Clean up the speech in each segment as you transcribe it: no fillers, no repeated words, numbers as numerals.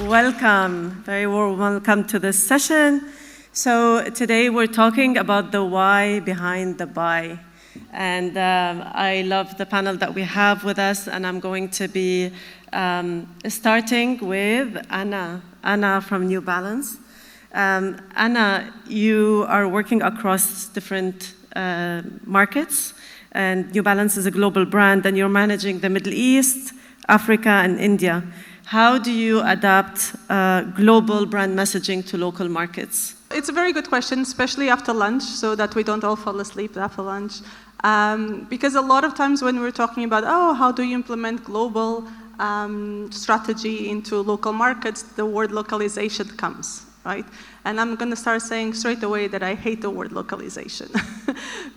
Welcome, very warm welcome to this session. So today we're talking about the why behind the buy. And I love the panel that we have with us, and I'm going to be starting with Anna from New Balance. Anna, you are working across different markets, and New Balance is a global brand, and you're managing the Middle East, Africa, and India. How do you adapt global brand messaging to local markets? It's a very good question, especially after lunch, so that we don't all fall asleep after lunch. Because a lot of times when we're talking about, how do you implement global strategy into local markets, the word localization comes, right? And I'm going to start saying straight away that I hate the word localization.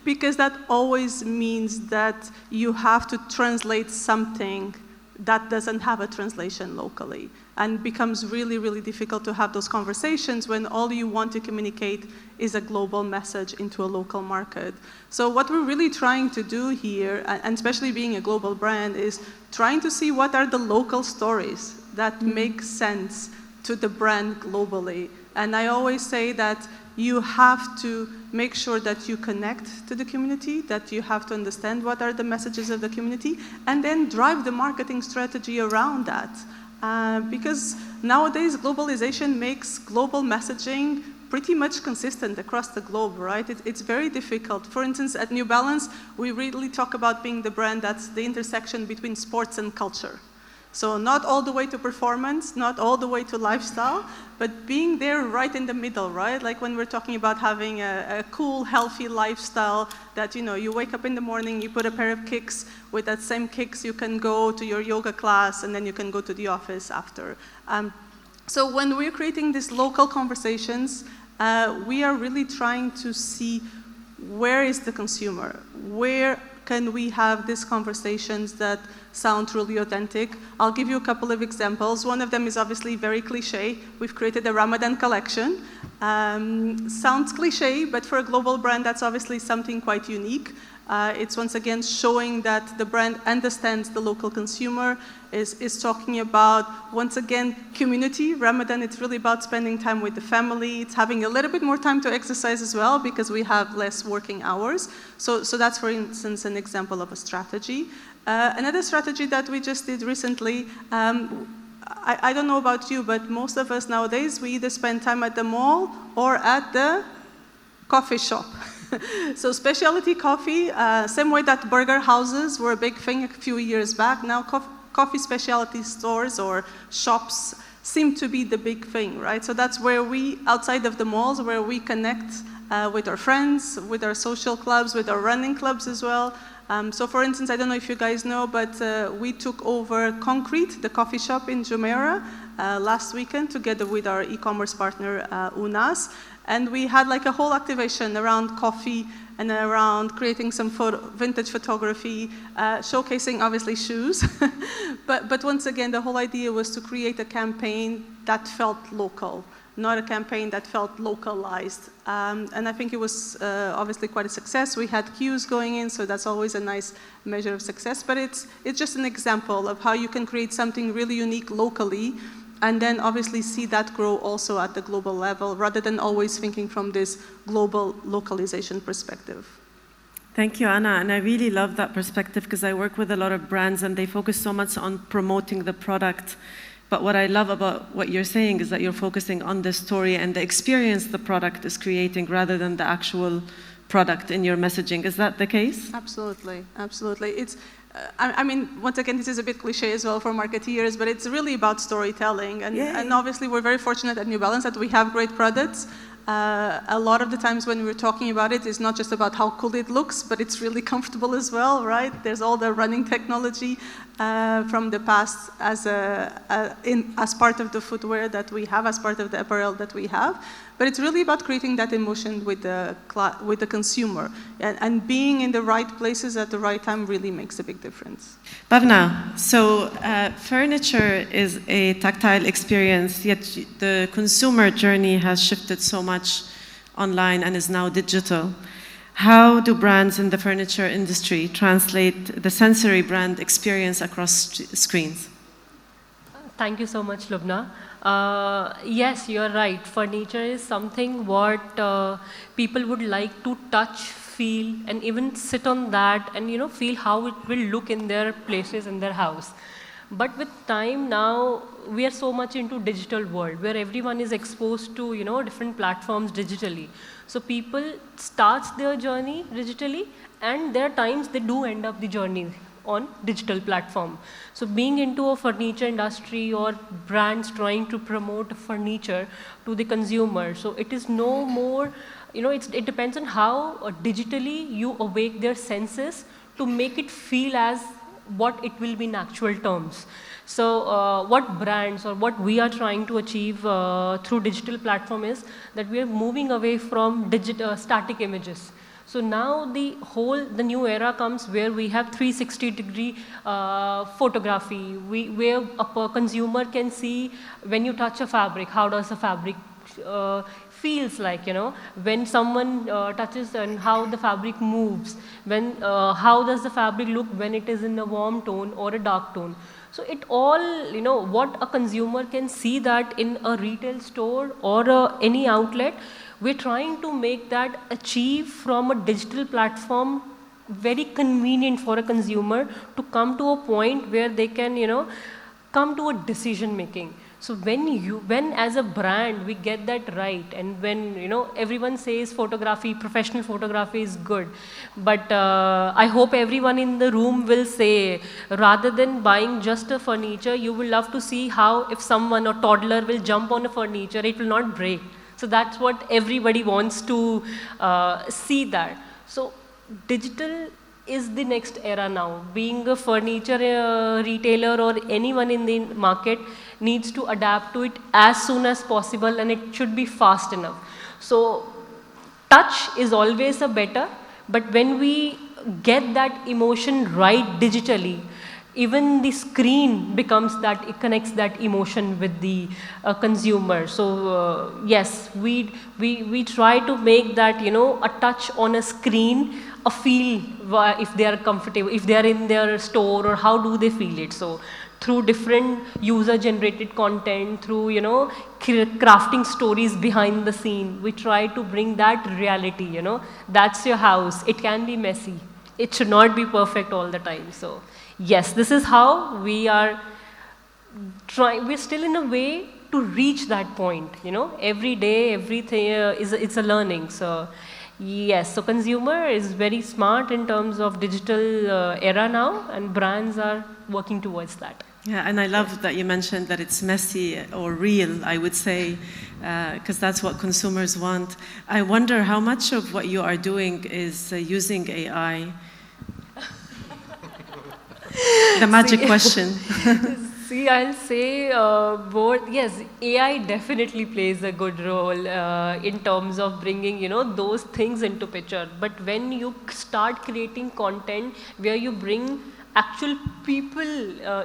Because that always means that you have to translate something that doesn't have a translation locally, and becomes really, really difficult to have those conversations when all you want to communicate is a global message into a local market. So what we're really trying to do here, and especially being a global brand, is trying to see what are the local stories that make sense to the brand globally. And I always say that you have to make sure that you connect to the community, that you have to understand what are the messages of the community, and then drive the marketing strategy around that. Because nowadays, globalization makes global messaging pretty much consistent across the globe, right? It's very difficult. For instance, at New Balance, we really talk about being the brand that's the intersection between sports and culture. So not all the way to performance, not all the way to lifestyle, but being there right in the middle, right? Like when we're talking about having a cool, healthy lifestyle that, you wake up in the morning, you put a pair of kicks. With that same kicks, you can go to your yoga class, and then you can go to the office after. So when we're creating these local conversations, we are really trying to see where is the consumer? Where can we have these conversations that sound truly authentic? I'll give you a couple of examples. One of them is obviously very cliche. We've created a Ramadan collection. Sounds cliche, but for a global brand, that's obviously something quite unique. It's once again showing that the brand understands the local consumer, is talking about, once again, community. Ramadan, it's really about spending time with the family. It's having a little bit more time to exercise as well, because we have less working hours. So that's, for instance, an example of a strategy. Another strategy that we just did recently, I don't know about you, but most of us nowadays, we either spend time at the mall or at the coffee shop. So specialty coffee, same way that burger houses were a big thing a few years back, now coffee specialty stores or shops seem to be the big thing, right? So that's where we, outside of the malls, where we connect with our friends, with our social clubs, with our running clubs as well. So for instance, I don't know if you guys know, but we took over Concrete, the coffee shop in Jumeirah, last weekend together with our e-commerce partner, Unas. And we had like a whole activation around coffee and around creating some vintage photography, showcasing obviously shoes. but once again, the whole idea was to create a campaign that felt local, not a campaign that felt localized. And I think it was obviously quite a success. We had queues going in, so that's always a nice measure of success. But it's just an example of how you can create something really unique locally, and then obviously see that grow also at the global level, rather than always thinking from this global localization perspective. Thank you, Anna. And I really love that perspective, because I work with a lot of brands and they focus so much on promoting the product. But what I love about what you're saying is that you're focusing on the story and the experience the product is creating, rather than the actual product in your messaging. Is that the case? Absolutely, absolutely. It's, I mean, once again, this is a bit cliche as well for marketeers, but it's really about storytelling. And obviously, we're very fortunate at New Balance that we have great products. A lot of the times when we're talking about it, it's not just about how cool it looks, but it's really comfortable as well, right? There's all the running technology from the past as part of the footwear that we have, as part of the apparel that we have. But it's really about creating that emotion with the consumer. And being in the right places at the right time really makes a big difference. Bhavna, so furniture is a tactile experience, yet the consumer journey has shifted so much online and is now digital. How do brands in the furniture industry translate the sensory brand experience across screens? Thank you so much, Lubna. Yes, you're right. Furniture is something what people would like to touch, feel, and even sit on that and feel how it will look in their places in their house. But with time now, we are so much into digital world where everyone is exposed to different platforms digitally. So people starts their journey digitally, and there are times they do end up the journey on digital platform. So being into a furniture industry or brands trying to promote furniture to the consumer, so it is no more, it depends on how digitally you awake their senses to make it feel as what it will be in actual terms. So what brands or what we are trying to achieve through digital platform is that we are moving away from static images. So now the new era comes where we have 360-degree photography, where a consumer can see when you touch a fabric, how does the fabric feels like, when someone touches and how the fabric moves, how does the fabric look when it is in a warm tone or a dark tone. So it all, what a consumer can see that in a retail store or any outlet, we're trying to make that achieve from a digital platform very convenient for a consumer to come to a point where they can, come to a decision making. So when as a brand we get that right, and when everyone says photography, professional photography is good, but I hope everyone in the room will say, rather than buying just a furniture, you will love to see how if someone or toddler will jump on a furniture, it will not break. So that's what everybody wants to see that. So digital is the next era now. Being a furniture retailer or anyone in the market needs to adapt to it as soon as possible, and it should be fast enough. So touch is always a better, but when we get that emotion right digitally, even the screen becomes that, it connects that emotion with the consumer. So yes, we try to make that, a touch on a screen, a feel, if they are comfortable, if they are in their store, or how do they feel it. So through different user generated content, through crafting stories behind the scene, we try to bring that reality. That's your house. It can be messy, it should not be perfect all the time. So yes, this is how we are trying. We're still in a way to reach that point. Every day, everything it's a learning. So yes, so consumer is very smart in terms of digital era now, and brands are working towards that. Yeah, and I love that you mentioned that it's messy or real, I would say, because that's what consumers want. I wonder how much of what you are doing is using AI. The magic question. See, I'll say both. Yes, AI definitely plays a good role in terms of bringing, those things into picture. But when you start creating content where you bring actual people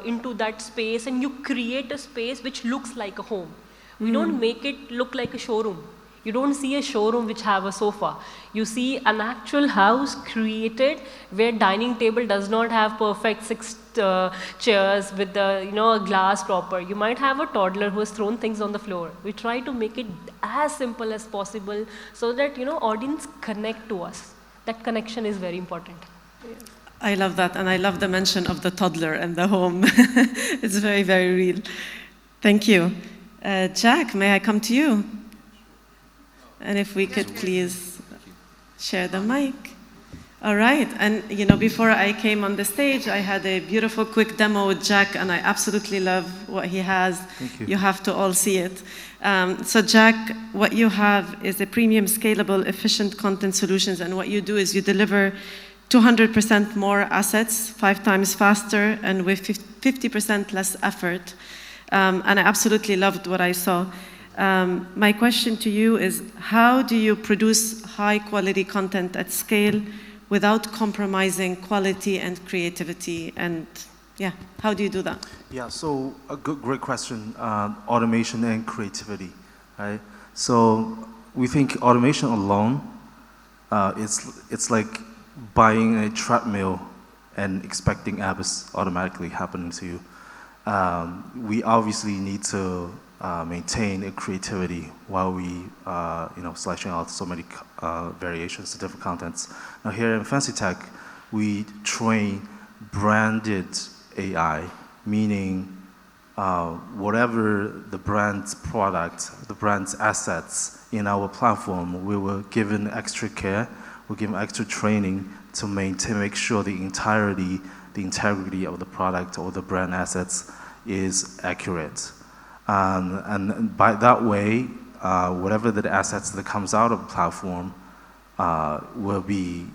into that space, and you create a space which looks like a home. We don't make it look like a showroom. You don't see a showroom which have a sofa. You see an actual house created where dining table does not have perfect six chairs with the a glass proper. You might have a toddler who has thrown things on the floor. We try to make it as simple as possible so that audience connect to us. That connection is very important. Yeah. I love that, and I love the mention of the toddler and the home. It's very, very real. Thank you. Jack, may I come to you? And if we could please share the mic. All right, and before I came on the stage, I had a beautiful quick demo with Jack, and I absolutely love what he has. Thank you. You have to all see it. So Jack, what you have is a premium, scalable, efficient content solutions, and what you do is you deliver 200% more assets, 5 times faster, and with 50% less effort. And I absolutely loved what I saw. My question to you is, how do you produce high-quality content at scale without compromising quality and creativity? And yeah, how do you do that? Yeah, so a great question. Automation and creativity, right? So we think automation alone, it's like buying a treadmill and expecting habits automatically happening to you. we obviously need to maintain a creativity while we, selecting out so many variations of different contents. Now here in Fancy Tech, we train branded AI, meaning whatever the brand's product, the brand's assets in our platform, we were given extra care, we're given extra training to make sure the integrity of the product or the brand assets is accurate. And by that way, whatever the assets that comes out of the platform will be,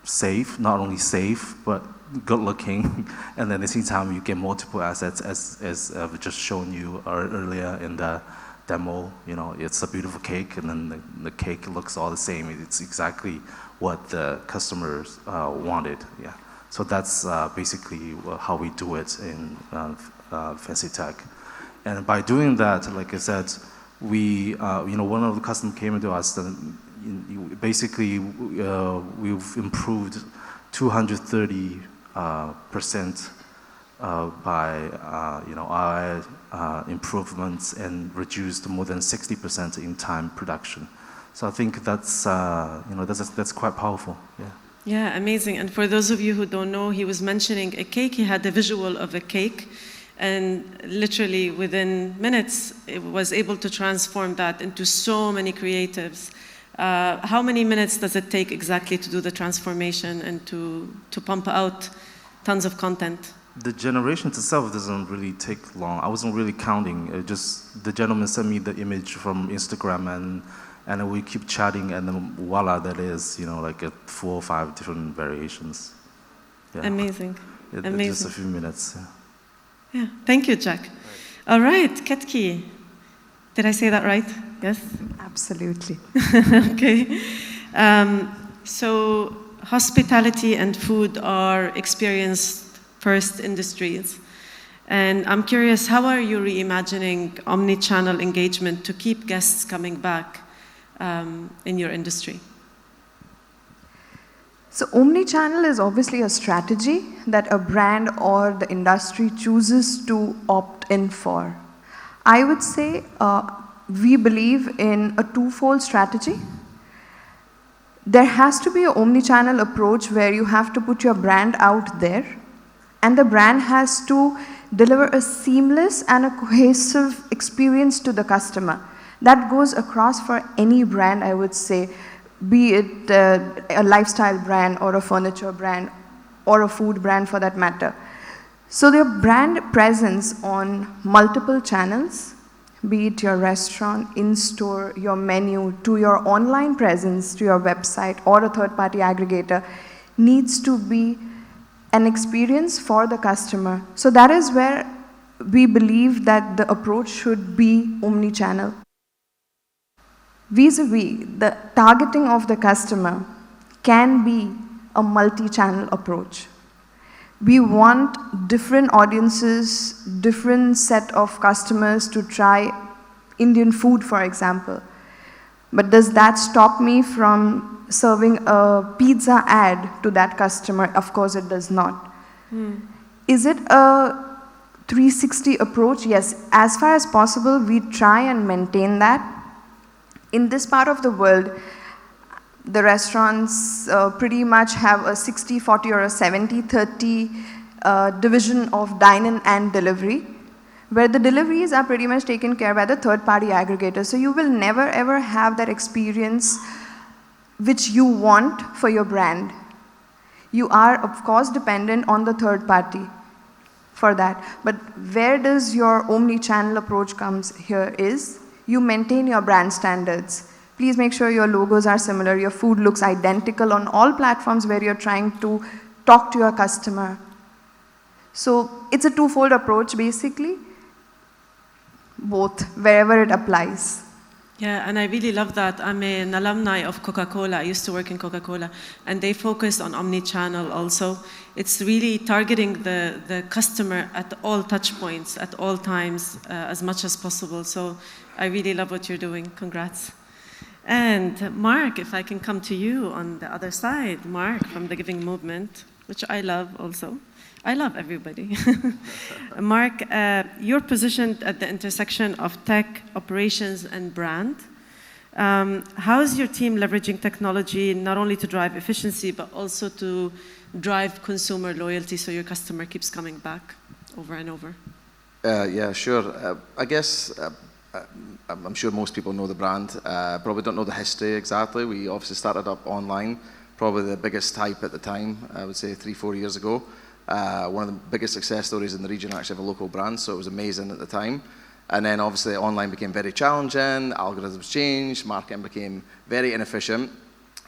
safe, not only safe, but good looking. And then at the same time, you get multiple assets as I've just shown you earlier in the demo. It's a beautiful cake, and then the cake looks all the same. It's exactly what the customers wanted. Yeah. So that's basically how we do it in Fancy Tech. And by doing that, like I said, we, one of the customers came to us, and basically we've improved 230% by our improvements, and reduced more than 60% in time production. So I think that's quite powerful. Yeah. Yeah, amazing. And for those of you who don't know, he was mentioning a cake. He had a visual of a cake, and literally within minutes, it was able to transform that into so many creatives. How many minutes does it take exactly to do the transformation and to pump out tons of content? The generation itself doesn't really take long. I wasn't really counting. The gentleman sent me the image from Instagram, and we keep chatting, and then voila, that is, like 4 or 5 different variations. Yeah. Amazing. Amazing. Just a few minutes. Yeah. Yeah, thank you, Jack. All right, Ketki. Did I say that right? Yes? Absolutely. Okay. So hospitality and food are experience-first industries. And I'm curious, how are you reimagining omni-channel engagement to keep guests coming back in your industry? So omni-channel is obviously a strategy that a brand or the industry chooses to opt in for. I would say we believe in a twofold strategy. There has to be an omni-channel approach where you have to put your brand out there, and the brand has to deliver a seamless and a cohesive experience to the customer. That goes across for any brand, I would say, be it a lifestyle brand or a furniture brand or a food brand for that matter. So their brand presence on multiple channels, be it your restaurant, in-store, your menu, to your online presence, to your website or a third-party aggregator, needs to be an experience for the customer. So that is where we believe that the approach should be omni-channel. Vis-a-vis, the targeting of the customer can be a multi-channel approach. We want different audiences, different set of customers to try Indian food, for example. But does that stop me from serving a pizza ad to that customer? Of course it does not. Is it a 360 approach? Yes, as far as possible, we try and maintain that. In this part of the world, the restaurants pretty much have a 60-40 or a 70-30 division of dine-in and delivery, where the deliveries are pretty much taken care by the third-party aggregator. So you will never ever have that experience which you want for your brand. You are, of course, dependent on the third party for that. But where does your omni-channel approach comes here is, you maintain your brand standards. Please make sure your logos are similar, your food looks identical on all platforms where you're trying to talk to your customer. So it's a twofold approach basically, both, wherever it applies. Yeah, and I really love that. I'm an alumni of Coca-Cola. I used to work in Coca-Cola, and they focus on omni-channel also. It's really targeting the customer at all touch points, at all times, as much as possible. So I really love what you're doing. Congrats. And Mark, if I can come to you on the other side. Mark from the Giving Movement, which I love also. I love everybody. Mark, you're positioned at the intersection of tech, operations, and brand. How is your team leveraging technology not only to drive efficiency, but also to drive consumer loyalty so your customer keeps coming back over and over? Yeah, sure. I guess I'm sure most people know the brand. Probably don't know the history exactly. We obviously started up online. Probably the biggest hype at the time, I would say 3-4 years ago. One of the biggest success stories in the region actually of a local brand, so it was amazing at the time. And then obviously online became very challenging, algorithms changed, marketing became very inefficient.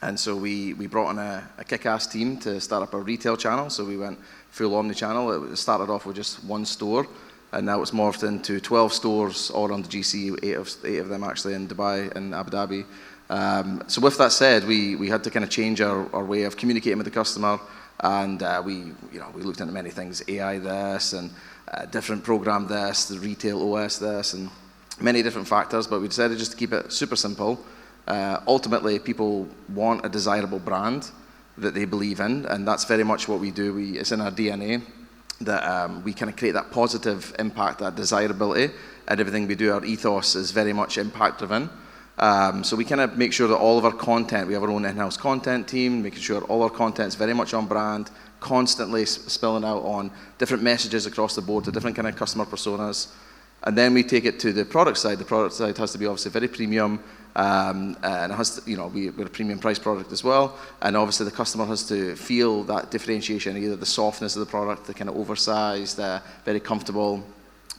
And so we brought in a kick-ass team to start up a retail channel. So we went full omni-channel. It started off with just one store, and now it's morphed into 12 stores all around the GC, eight of them actually in Dubai and Abu Dhabi. So with that said, we had to kind of change our way of communicating with the customer, and we looked into many things, AI this, and different program this, the retail OS this, and many different factors, but we decided just to keep it super simple. Ultimately, people want a desirable brand that they believe in, and that's very much what we do. It's in our DNA that we kind of create that positive impact, that desirability, and everything we do, our ethos is very much impact driven. So we kind of make sure that all of our content, we have our own in-house content team, making sure all our content is very much on brand, constantly spilling out on different messages across the board to different kind of customer personas. And then we take it to the product side. The product side has to be obviously very premium, and it has to, we're a premium price product as well. And obviously the customer has to feel that differentiation, either the softness of the product, the kind of oversized, very comfortable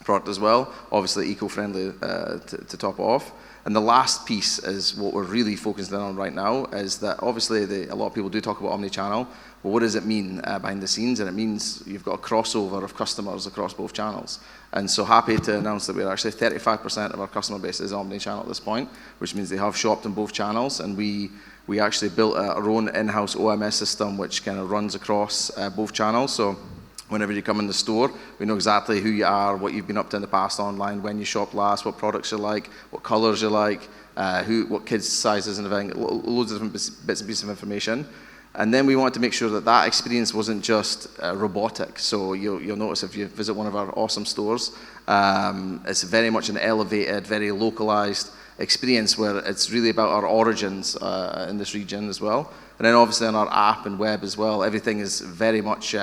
product as well. Obviously eco-friendly to top off. And the last piece is what we're really focusing on right now, is that obviously a lot of people do talk about omni-channel, but what does it mean behind the scenes? And it means you've got a crossover of customers across both channels. And so happy to announce that we're actually 35% of our customer base is omni-channel at this point, which means they have shopped in both channels. And we actually built our own in-house OMS system, which kind of runs across both channels. So whenever you come in the store, we know exactly who you are, what you've been up to in the past online, when you shopped last, what products you like, what colors you like, what kids' sizes and everything, loads of different bits and pieces of information. And then we wanted to make sure that that experience wasn't just robotic. So you'll notice if you visit one of our awesome stores, it's very much an elevated, very localized experience where it's really about our origins in this region as well. And then obviously on our app and web as well, everything is very much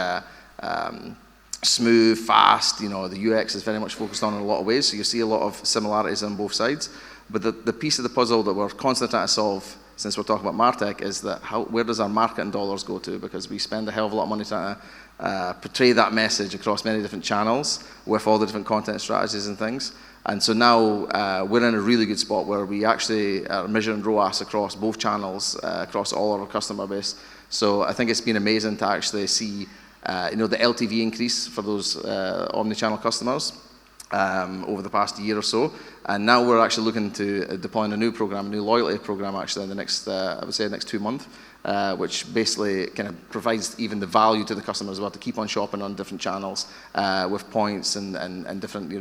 smooth, fast. The UX is very much focused on in a lot of ways. So you see a lot of similarities on both sides. But the piece of the puzzle that we're constantly trying to solve, since we're talking about MarTech, is that where does our marketing dollars go to? Because we spend a hell of a lot of money trying to portray that message across many different channels with all the different content strategies and things. And so now we're in a really good spot where we actually are measuring ROAS across both channels, across all of our customer base. So I think it's been amazing to actually see the LTV increase for those omni-channel customers over the past year or so. And now we're actually looking to deploy a new program, a new loyalty program actually in the next, I would say, next 2 months, which basically kind of provides even the value to the customer as well to keep on shopping on different channels with points and different,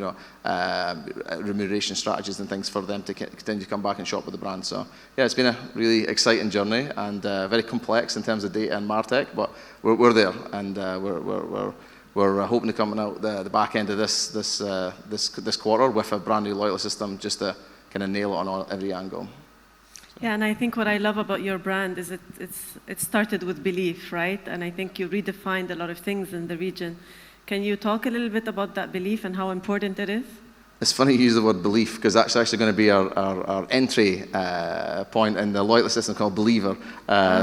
remuneration strategies and things for them to continue to come back and shop with the brand. So yeah, it's been a really exciting journey and very complex in terms of data and MarTech, but we're there, and we're hoping to come out the back end of this quarter with a brand new loyalty system just to kind of nail it on every angle. Yeah, and I think what I love about your brand is it started with belief, right? And I think you redefined a lot of things in the region. Can you talk a little bit about that belief and how important it is? It's funny you use the word belief, because that's actually going to be our entry point in the loyalty system called Believer.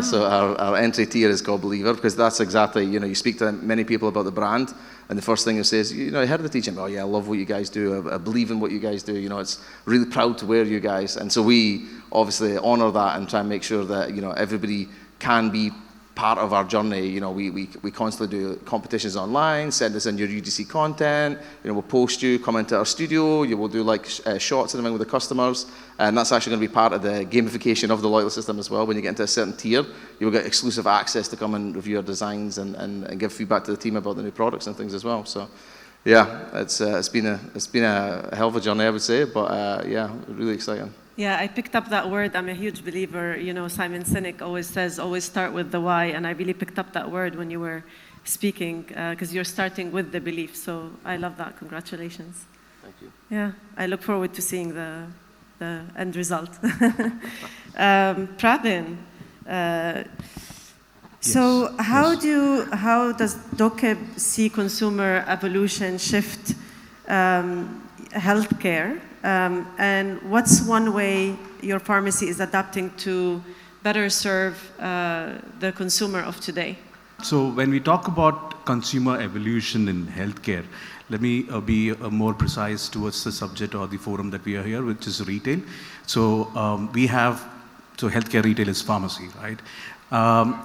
So our entry tier is called Believer, because that's exactly, you speak to many people about the brand, and the first thing you say is, I heard the teaching, oh yeah, I love what you guys do, I believe in what you guys do, it's really proud to wear you guys. And so we obviously honor that and try and make sure that, everybody can be part of our journey. We constantly do competitions online, send us in your UGC content, we'll post you, come into our studio, you will do shots and everything with the customers, and that's actually going to be part of the gamification of the loyalty system as well. When you get into a certain tier, you'll get exclusive access to come and review our designs and give feedback to the team about the new products and things as well. So yeah, it's been a hell of a journey, I would say, but yeah, really exciting. Yeah, I picked up that word. I'm a huge believer. Simon Sinek always says, always start with the why. And I really picked up that word when you were speaking, because you're starting with the belief. So I love that. Congratulations. Thank you. Yeah, I look forward to seeing the end result. Pravin, so how does DOCIB see consumer evolution shift healthcare, and what's one way your pharmacy is adapting to better serve the consumer of today? So when we talk about consumer evolution in healthcare, let me be more precise towards the subject or the forum that we are here, which is retail. So healthcare retail is pharmacy, right?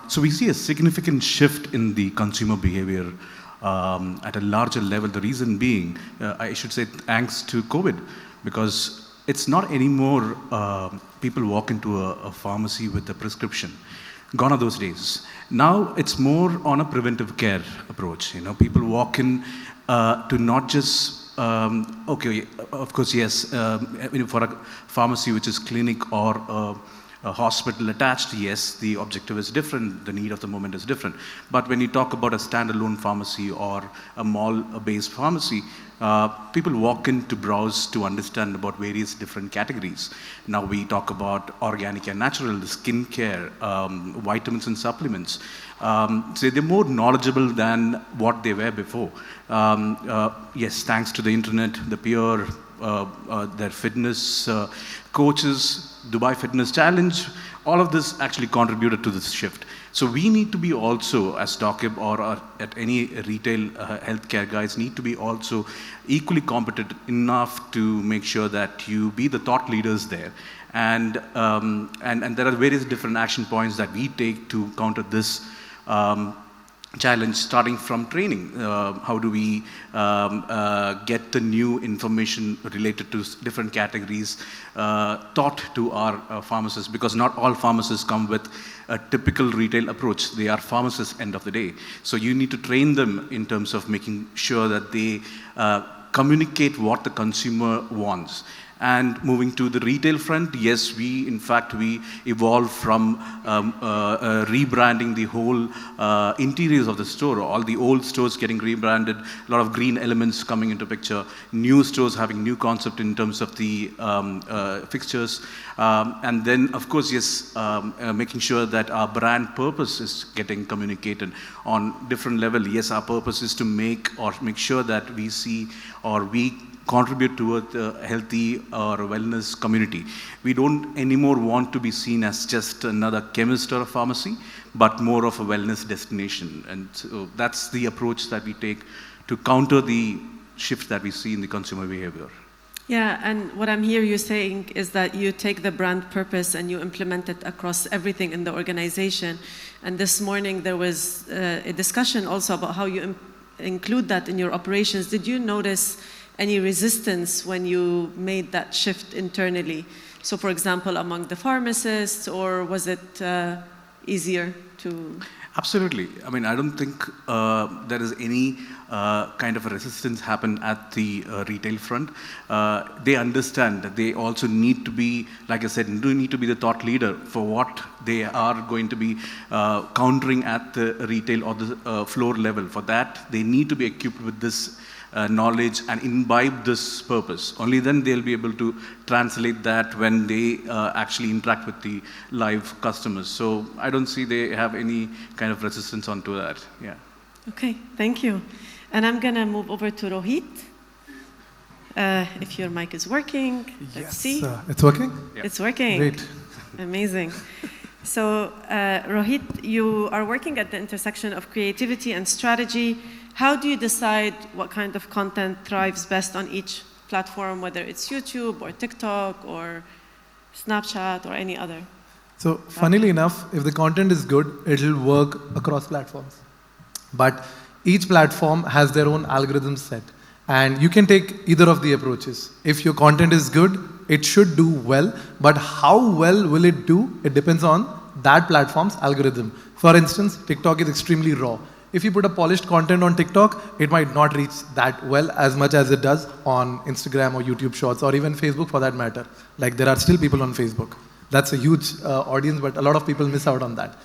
So we see a significant shift in the consumer behavior at a larger level. The reason being, I should say, thanks to COVID, because it's not anymore people walk into a pharmacy with a prescription. Gone are those days. Now it's more on a preventive care approach. People walk in to not just of course, yes. For a pharmacy which is clinic or a hospital attached, yes, the objective is different, the need of the moment is different. But when you talk about a standalone pharmacy or a mall-based pharmacy, people walk in to browse to understand about various different categories. Now we talk about organic and natural, the skin care, vitamins and supplements. So they're more knowledgeable than what they were before. Yes, thanks to the internet, the peer, their fitness coaches, Dubai Fitness Challenge, all of this actually contributed to this shift. So we need to be also, as DOCIB or at any retail healthcare guys, need to be also equally competent enough to make sure that you be the thought leaders there. And there are various different action points that we take to counter this challenge, starting from training. How do we get the new information related to different categories taught to our pharmacists? Because not all pharmacists come with a typical retail approach. They are pharmacists end of the day. So you need to train them in terms of making sure that they communicate what the consumer wants. And moving to the retail front, yes, we evolved from rebranding the whole interiors of the store. All the old stores getting rebranded, a lot of green elements coming into picture, new stores having new concept in terms of the fixtures. And then, of course, yes, making sure that our brand purpose is getting communicated on different level. Yes, our purpose is to make sure that we see or we contribute toward a healthy or wellness community. We don't anymore want to be seen as just another chemist or a pharmacy, but more of a wellness destination. And so that's the approach that we take to counter the shift that we see in the consumer behavior. Yeah, and what I'm hearing you saying is that you take the brand purpose and you implement it across everything in the organization. And this morning there was a discussion also about how you include that in your operations. Did you notice any resistance when you made that shift internally? So for example, among the pharmacists, or was it easier to? Absolutely. I mean, I don't think there is any kind of a resistance happen at the retail front. They understand that they also need to be, like I said, do need to be the thought leader for what they are going to be countering at the retail or the floor level. For that, they need to be equipped with this knowledge and imbibe this purpose. Only then they'll be able to translate that when they actually interact with the live customers. So I don't see they have any kind of resistance onto that. Yeah. Okay, thank you. And I'm gonna move over to Rohit. If your mic is working, let's see. It's working? Yeah. It's working. Great. Amazing. So Rohit, you are working at the intersection of creativity and strategy. How do you decide what kind of content thrives best on each platform, whether it's YouTube or TikTok or Snapchat or any other? So funnily enough, if the content is good, it'll work across platforms. But each platform has their own algorithm set. And you can take either of the approaches. If your content is good, it should do well. But how well will it do? It depends on that platform's algorithm. For instance, TikTok is extremely raw. If you put a polished content on TikTok, it might not reach that well as much as it does on Instagram or YouTube Shorts or even Facebook for that matter. Like there are still people on Facebook. That's a huge audience, but a lot of people miss out on that.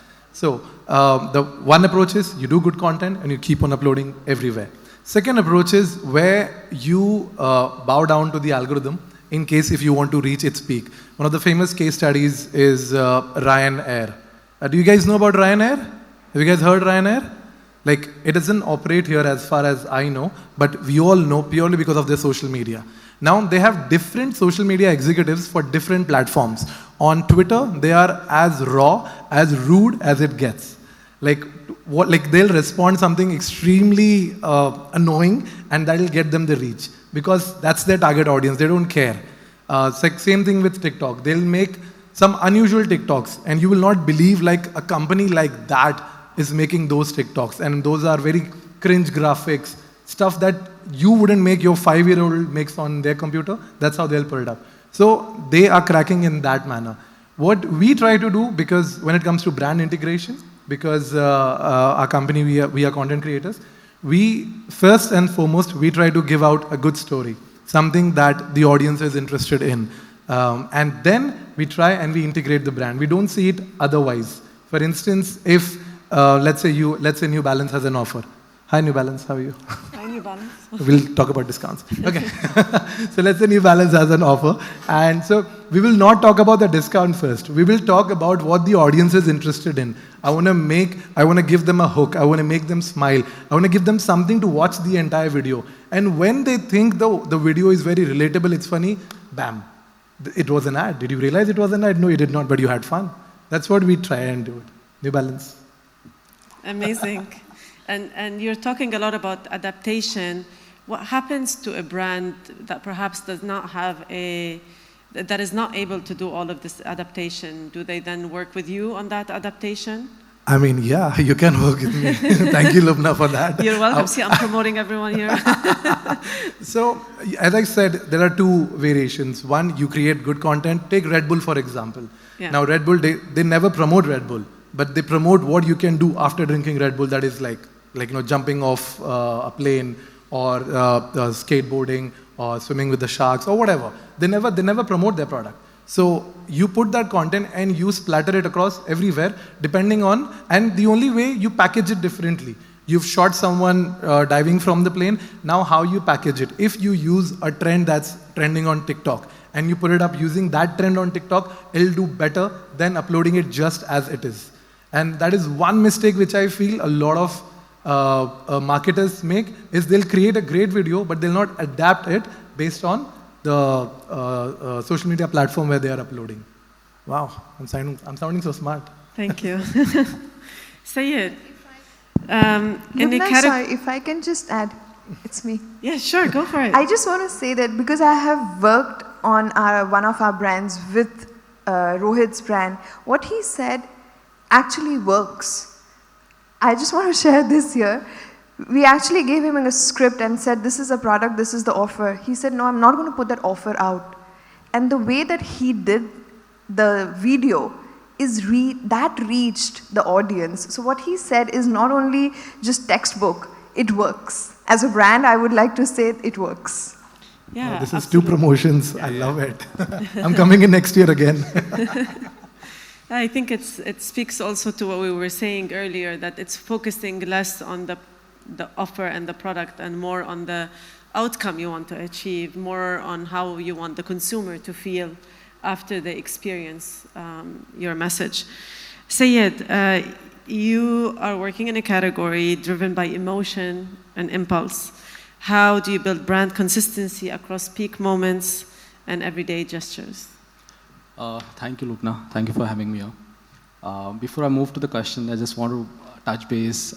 So the one approach is you do good content and you keep on uploading everywhere. Second approach is where you bow down to the algorithm in case if you want to reach its peak. One of the famous case studies is Ryanair. Do you guys know about Ryanair? Have you guys heard Ryanair? Like, it doesn't operate here as far as I know, but we all know purely because of their social media. Now, they have different social media executives for different platforms. On Twitter, they are as raw, as rude as it gets. Like they'll respond something extremely annoying, and that'll get them the reach. Because that's their target audience, they don't care. Same thing with TikTok. They'll make some unusual TikToks, and you will not believe like a company like that is making those TikToks. And those are very cringe graphics, stuff that you wouldn't make your 5-year-old makes on their computer. That's how they'll pull it up. So they are cracking in that manner. What we try to do, because when it comes to brand integration, because our company, we are content creators, we first and foremost, we try to give out a good story, something that the audience is interested in. And then we try and we integrate the brand. We don't see it otherwise. For instance, if let's say New Balance has an offer. Hi New Balance, how are you? Hi New Balance. We'll talk about discounts. Okay. So let's say New Balance has an offer. And so we will not talk about the discount first. We will talk about what the audience is interested in. I want to give them a hook. I want to make them smile. I want to give them something to watch the entire video. And when they think the video is very relatable, it's funny, bam, it was an ad. Did you realize it was an ad? No, you did not, but you had fun. That's what we try and do. New Balance. Amazing. And you're talking a lot about adaptation. What happens to a brand that perhaps does not have that is not able to do all of this adaptation? Do they then work with you on that adaptation? I mean, yeah, you can work with me. Thank you, Lubna, for that. You're welcome. See, I'm promoting everyone here. So, as I said, there are two variations. One, you create good content. Take Red Bull, for example. Yeah. Now, Red Bull, they never promote Red Bull, but they promote what you can do after drinking Red Bull. That is like jumping off a plane, or skateboarding, or swimming with the sharks, or whatever. They never promote their product. So you put that content and you splatter it across everywhere, depending on, and the only way you package it differently. You've shot someone diving from the plane, now how you package it. If you use a trend that's trending on TikTok, and you put it up using that trend on TikTok, it'll do better than uploading it just as it is. And that is one mistake which I feel a lot of marketers make, is they'll create a great video, but they'll not adapt it based on the social media platform where they are uploading. Wow, I'm sounding so smart. Thank you. Sayed. Sorry, if I can just add, it's me. Yeah, sure, go for it. I just want to say that because I have worked on one of our brands with Rohit's brand, what he said actually works. I just want to share this here. We actually gave him a script and said, this is a product, this is the offer. He said, no, I'm not going to put that offer out. And the way that he did the video is that reached the audience. So what he said is not only just textbook, it works. As a brand, I would like to say it works. Yeah, this is two promotions. I love it. I'm coming in next year again. I think it speaks also to what we were saying earlier, that it's focusing less on the offer and the product and more on the outcome you want to achieve, more on how you want the consumer to feel after they experience your message. Sayed, you are working in a category driven by emotion and impulse. How do you build brand consistency across peak moments and everyday gestures? Thank you, Lubna. Thank you for having me here. Before I move to the question, I just want to touch base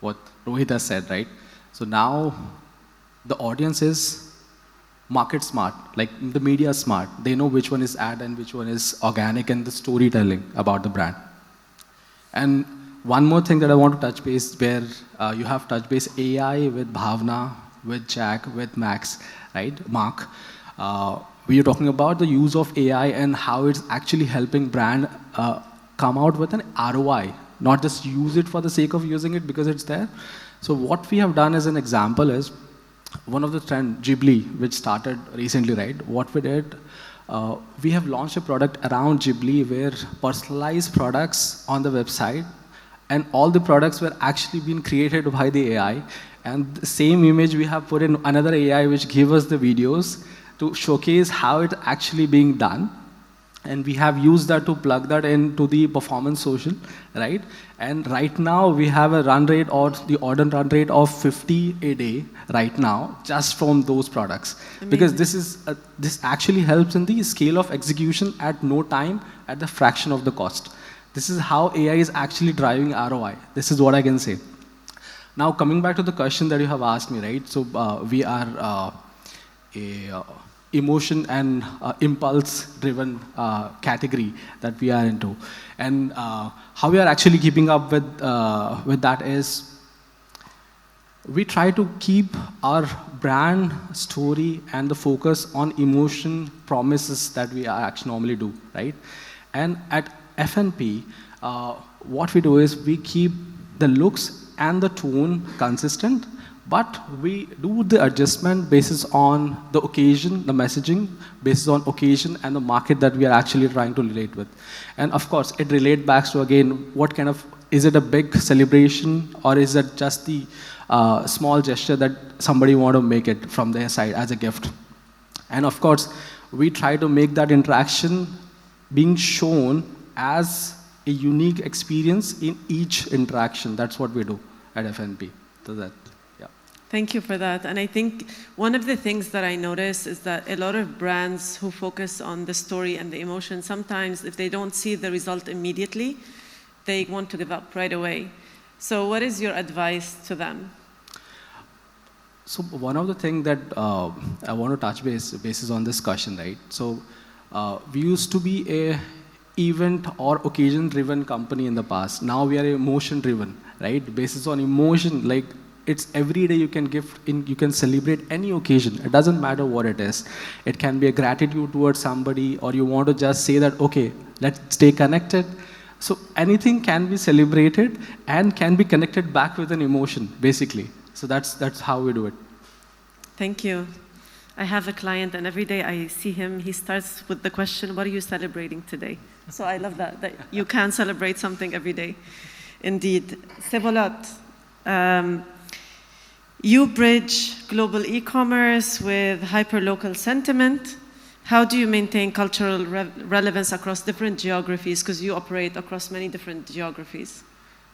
what Rohit has said, right? So now the audience is market smart, like the media is smart. They know which one is ad and which one is organic and the storytelling about the brand. And one more thing that I want to touch base, where you have touch base AI with Bhavna, with Jack, with Max, right? Mark. We are talking about the use of AI and how it's actually helping brand come out with an ROI, not just use it for the sake of using it because it's there. So what we have done as an example is one of the trend, Ghibli, which started recently, right? What we did, we have launched a product around Ghibli where personalized products on the website, and all the products were actually being created by the AI. And the same image we have put in another AI which gave us the videos to showcase how it actually being done. And we have used that to plug that into the performance social, right? And right now we have a run rate or the order run rate of 50 a day right now, just from those products. Amazing. Because this actually helps in the scale of execution at no time, at the fraction of the cost. This is how AI is actually driving ROI. This is what I can say. Now coming back to the question that you have asked me, right? So we are emotion and impulse-driven category that we are into. And how we are actually keeping up with that is, we try to keep our brand story and the focus on emotion promises that we actually normally do, right? And at FNP, what we do is we keep the looks and the tone consistent, but we do the adjustment basis on the occasion, the messaging, basis on occasion and the market that we are actually trying to relate with. And of course, it relates back to, again, what kind of, is it a big celebration or is it just the small gesture that somebody want to make it from their side as a gift? And of course, we try to make that interaction being shown as a unique experience in each interaction. That's what we do at FNP. So that. Thank you for that. And I think one of the things that I notice is that a lot of brands who focus on the story and the emotion, sometimes if they don't see the result immediately, they want to give up right away. So what is your advice to them? So one of the things that I want to touch bases on this discussion, right? So we used to be a event or occasion-driven company in the past. Now we are emotion-driven, right? Basis on emotion, like, it's every day you can you can celebrate any occasion. It doesn't matter what it is. It can be a gratitude towards somebody, or you want to just say that, okay, let's stay connected. So anything can be celebrated and can be connected back with an emotion, basically. So that's how we do it. Thank you. I have a client, and every day I see him, he starts with the question, what are you celebrating today? So I love that you can celebrate something every day. Indeed. Sevolat, you bridge global e-commerce with hyperlocal sentiment. How do you maintain cultural relevance across different geographies? Because you operate across many different geographies.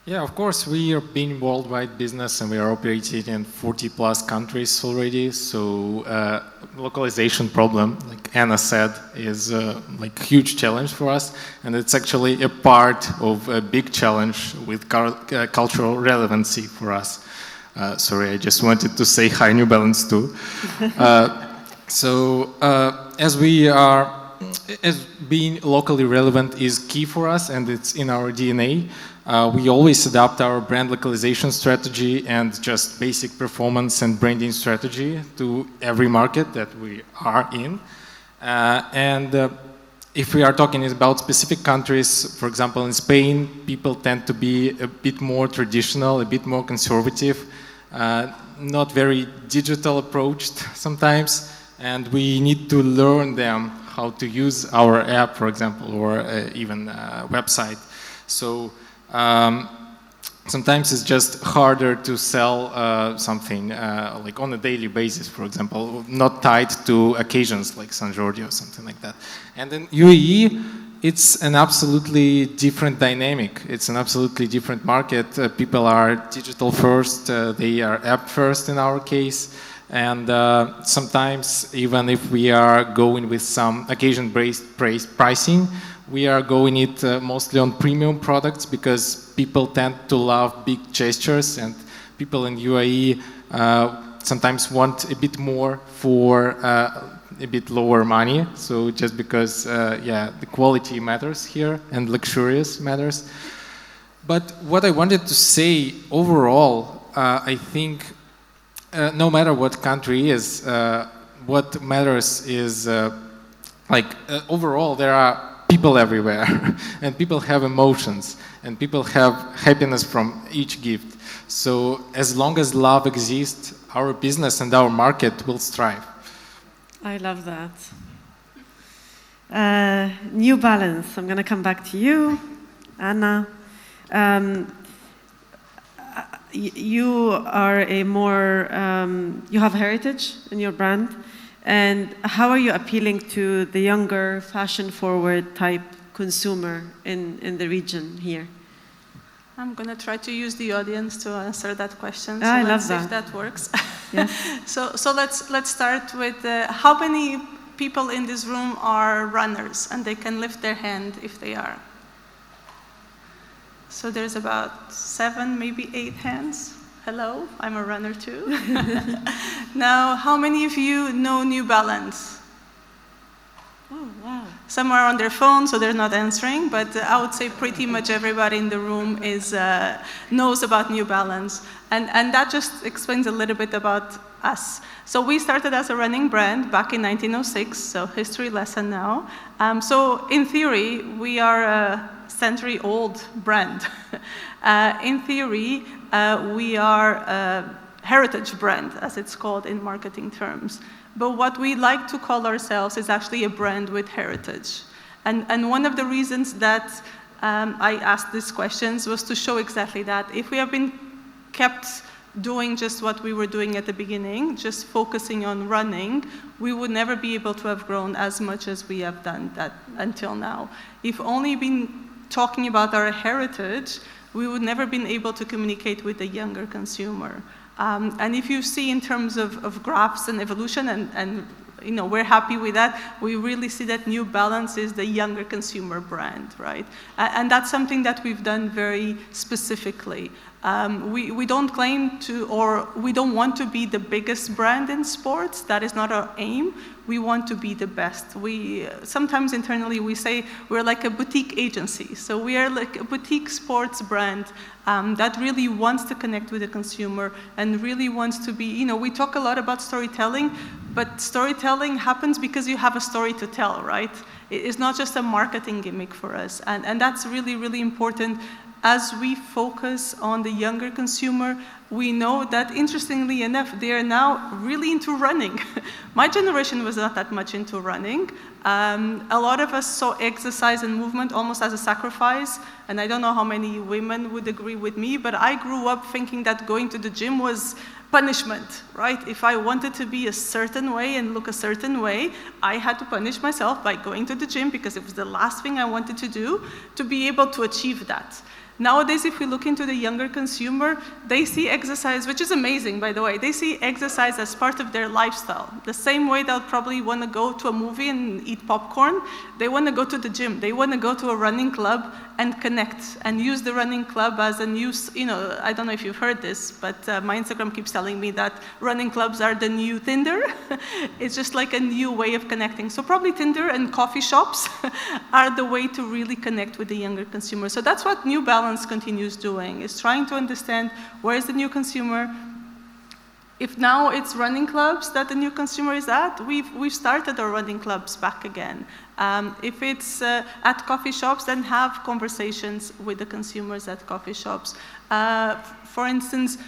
Yeah, of course, we are being worldwide business and we are operating in 40 plus countries already. So localization problem, like Anna said, is like a huge challenge for us. And it's actually a part of a big challenge with cultural relevancy for us. Sorry, I just wanted to say hi, New Balance too. As being locally relevant is key for us, and it's in our DNA. We always adapt our brand localization strategy and just basic performance and branding strategy to every market that we are in. If we are talking about specific countries, for example, in Spain, people tend to be a bit more traditional, a bit more conservative, not very digital approached sometimes, and we need to learn them how to use our app, for example, or even a website. So sometimes it's just harder to sell something like on a daily basis, for example, not tied to occasions like San Jordi or something like that. And in UAE, it's an absolutely different dynamic. It's an absolutely different market. People are digital first, they are app first in our case. And sometimes, even if we are going with some occasion-based pricing, we are going it mostly on premium products because people tend to love big gestures, and people in UAE sometimes want a bit more for a bit lower money. So just because, yeah, the quality matters here and luxurious matters. But what I wanted to say overall, I think no matter what country is, what matters is overall there are people everywhere and people have emotions and people have happiness from each gift. So as long as love exists, our business and our market will thrive. I love that. New Balance. I'm going to come back to you, Anna. You are you have heritage in your brand. And how are you appealing to the younger, fashion-forward type consumer in the region here? I'm going to try to use the audience to answer that question. I love let's see that. if that works. Yes. So let's start with how many people in this room are runners, and they can lift their hand if they are. So there's about 7, maybe 8 hands. Hello, I'm a runner too. Now, how many of you know New Balance? Oh, wow. Some are on their phone, so they're not answering, but I would say pretty much everybody in the room knows about New Balance. And that just explains a little bit about us. So we started as a running brand back in 1906, so history lesson now. So in theory, we are a century-old brand. In theory, we are a heritage brand, as it's called in marketing terms. But what we like to call ourselves is actually a brand with heritage. And one of the reasons that I asked these questions was to show exactly that. If we have been kept doing just what we were doing at the beginning, just focusing on running, we would never be able to have grown as much as we have done that until now. If only been talking about our heritage, we would never been able to communicate with the younger consumer. And if you see in terms of graphs and evolution, and we're happy with that, we really see that New Balance is the younger consumer brand, right? And that's something that we've done very specifically. We don't claim to, or we don't want to be the biggest brand in sports. That is not our aim. We want to be the best. Sometimes internally we say we're like a boutique agency. So we are like a boutique sports brand that really wants to connect with the consumer and really wants to be, we talk a lot about storytelling, but storytelling happens because you have a story to tell, right? It's not just a marketing gimmick for us. And that's really, really important. As we focus on the younger consumer, we know that, interestingly enough, they are now really into running. My generation was not that much into running. A lot of us saw exercise and movement almost as a sacrifice, and I don't know how many women would agree with me, but I grew up thinking that going to the gym was punishment, right? If I wanted to be a certain way and look a certain way, I had to punish myself by going to the gym because it was the last thing I wanted to do to be able to achieve that. Nowadays, if we look into the younger consumer, they see exercise, which is amazing, by the way. They see exercise as part of their lifestyle. The same way they'll probably want to go to a movie and eat popcorn, they want to go to the gym. They want to go to a running club and connect and use the running club as a new, I don't know if you've heard this, but my Instagram keeps telling me that running clubs are the new Tinder. It's just like a new way of connecting. So probably Tinder and coffee shops are the way to really connect with the younger consumer. So that's what New Balance continues doing, is trying to understand where is the new consumer. If now it's running clubs that the new consumer is at, we've started our running clubs back again. If it's at coffee shops, then have conversations with the consumers at coffee shops. For instance,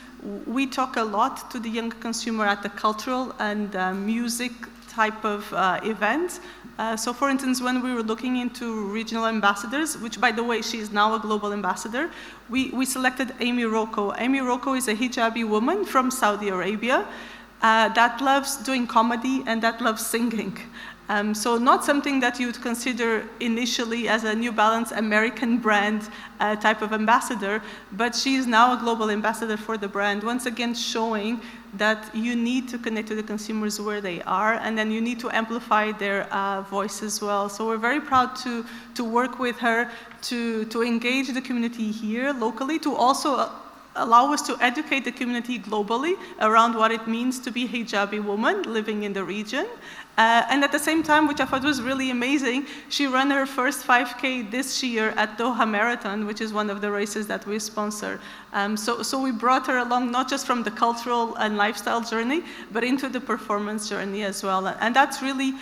we talk a lot to the younger consumer at the cultural and music type of events. So for instance, when we were looking into regional ambassadors, which by the way, she's now a global ambassador, we selected Amy Rocco. Amy Rocco is a hijabi woman from Saudi Arabia that loves doing comedy and that loves singing. So not something that you would consider initially as a New Balance American brand type of ambassador, but she is now a global ambassador for the brand, once again showing that you need to connect to the consumers where they are, and then you need to amplify their voice as well. So we're very proud to work with her to engage the community here locally, to also allow us to educate the community globally around what it means to be a hijabi woman living in the region. And at the same time, which I thought was really amazing, she ran her first 5K this year at Doha Marathon, which is one of the races that we sponsor. So we brought her along not just from the cultural and lifestyle journey, but into the performance journey as well. And that's really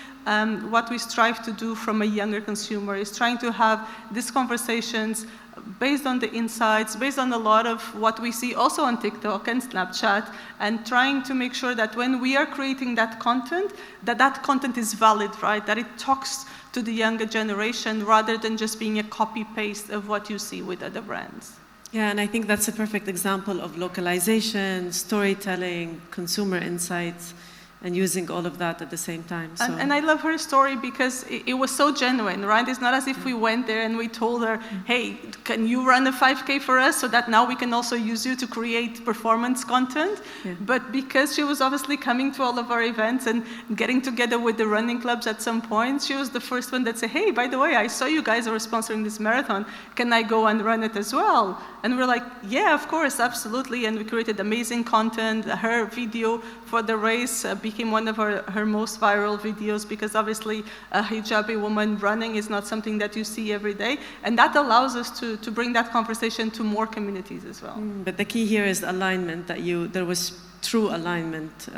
what we strive to do from a younger consumer, is trying to have these conversations based on the insights, based on a lot of what we see also on TikTok and Snapchat, and trying to make sure that when we are creating that content, that content is valid, right? That it talks to the younger generation rather than just being a copy-paste of what you see with other brands. Yeah, and I think that's a perfect example of localization, storytelling, consumer insights, and using all of that at the same time. So. And I love her story because it was so genuine, right? It's not as if we went there and we told her, hey, can you run a 5K for us so that now we can also use you to create performance content? Yeah. But because she was obviously coming to all of our events and getting together with the running clubs at some point, she was the first one that said, hey, by the way, I saw you guys are sponsoring this marathon. Can I go and run it as well? And we're like, yeah, of course, absolutely. And we created amazing content. Her video for the race became one of her most viral videos because obviously a hijabi woman running is not something that you see every day. And that allows us to bring that conversation to more communities as well. But the key here is alignment, that there was true alignment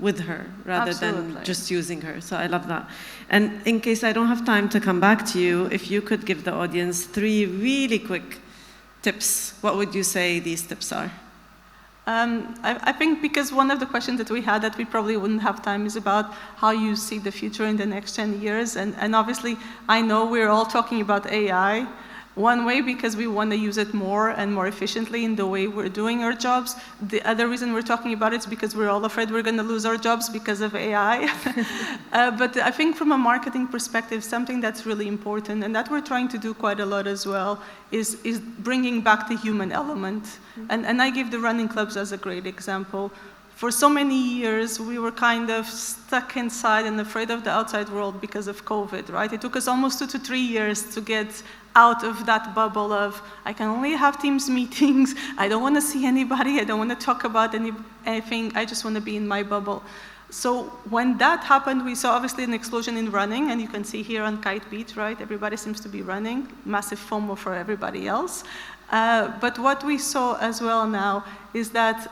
with her rather than just using her. So I love that. And in case I don't have time to come back to you, if you could give the audience 3 really quick tips, what would you say these tips are? I think because one of the questions that we had that we probably wouldn't have time is about how you see the future in the next 10 years. And obviously, I know we're all talking about AI. One way because we want to use it more and more efficiently in the way we're doing our jobs. The other reason we're talking about it is because we're all afraid we're going to lose our jobs because of AI. But I think from a marketing perspective, something that's really important and that we're trying to do quite a lot as well is bringing back the human element. And I give the running clubs as a great example. For so many years, we were kind of stuck inside and afraid of the outside world because of COVID, right? It took us almost 2 to 3 years to get out of that bubble of, I can only have Teams meetings, I don't want to see anybody, I don't want to talk about anything, I just want to be in my bubble. So when that happened, we saw obviously an explosion in running, and you can see here on Kite Beat, right? Everybody seems to be running, massive FOMO for everybody else. But what we saw as well now is that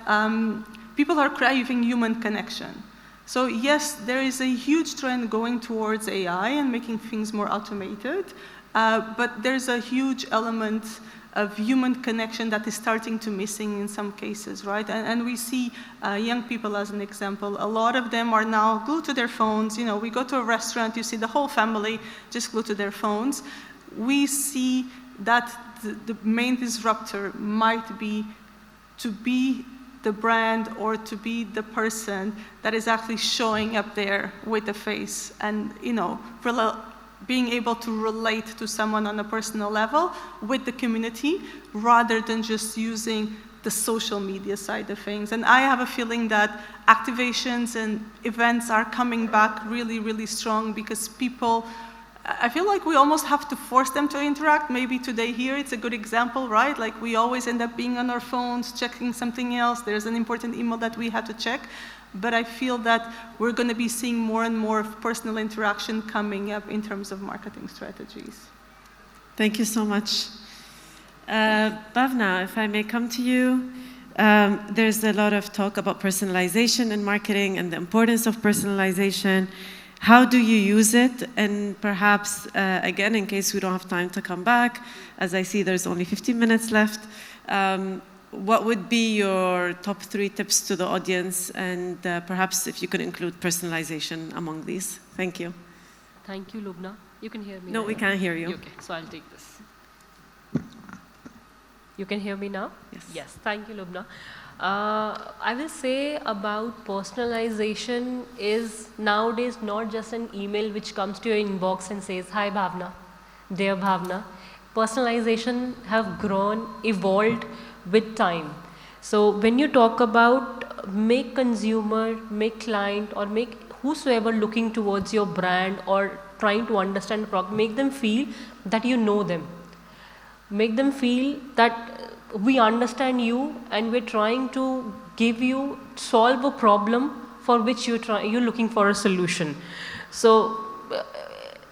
people are craving human connection. So yes, there is a huge trend going towards AI and making things more automated, but there's a huge element of human connection that is starting to missing in some cases, right? And we see young people as an example. A lot of them are now glued to their phones. You know, we go to a restaurant, you see the whole family just glued to their phones. We see that the main disruptor might be to be the brand or to be the person that is actually showing up there with the face and, you know, being able to relate to someone on a personal level with the community rather than just using the social media side of things. And I have a feeling that activations and events are coming back really, really strong because people, I feel like we almost have to force them to interact. Maybe today here, it's a good example, right? Like we always end up being on our phones, checking something else. There's an important email that we have to check. But I feel that we're going to be seeing more and more of personal interaction coming up in terms of marketing strategies. Thank you so much. Bhavna, if I may come to you, there's a lot of talk about personalization in marketing and the importance of personalization. How do you use it? And perhaps, again, in case we don't have time to come back, as I see there's only 15 minutes left, what would be your top 3 tips to the audience? And perhaps if you could include personalization among these. Thank you. Thank you, Lubna. You can hear me No, now, we can't hear you. Okay, so I'll take this. You can hear me now? Yes. Yes, thank you, Lubna. I will say about personalization is nowadays not just an email which comes to your inbox and says, hi Bhavna, dear Bhavna. Personalization have grown, evolved with time. So when you talk about make consumer, make client, or make whosoever looking towards your brand or trying to understand the product, make them feel that you know them. Make them feel that we understand you and we're trying to solve a problem for which you're looking for a solution. So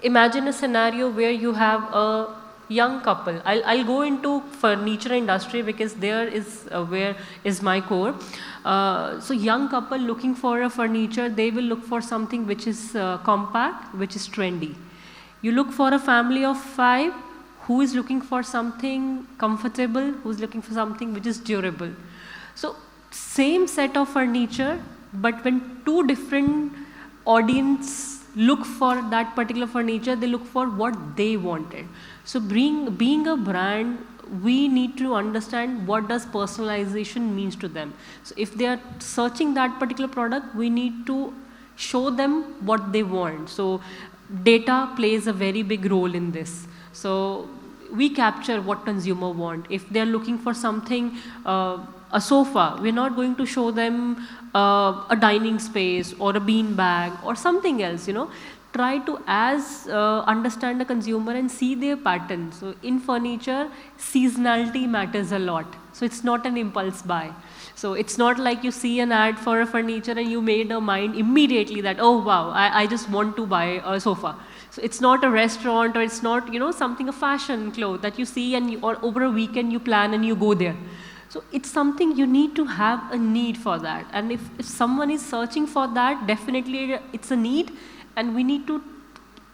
imagine a scenario where you have a young couple. I'll go into furniture industry because there is where is my core. So young couple looking for a furniture, they will look for something which is compact, which is trendy. You look for a family of 5 who is looking for something comfortable, who's looking for something which is durable. So same set of furniture, but when two different audience look for that particular furniture, they look for what they wanted. So being a brand, we need to understand what does personalization means to them. So if they are searching that particular product, we need to show them what they want. So data plays a very big role in this. So we capture what consumer want. If they're looking for something, a sofa, we're not going to show them a dining space or a bean bag or something else, Try to understand the consumer and see their pattern. So in furniture, seasonality matters a lot. So it's not an impulse buy. So it's not like you see an ad for a furniture and you made a mind immediately that, oh wow, I just want to buy a sofa. So it's not a restaurant, or it's not, something, a fashion cloth that you see and or over a weekend you plan and you go there. So it's something you need to have a need for that. And if someone is searching for that, definitely it's a need, and we need to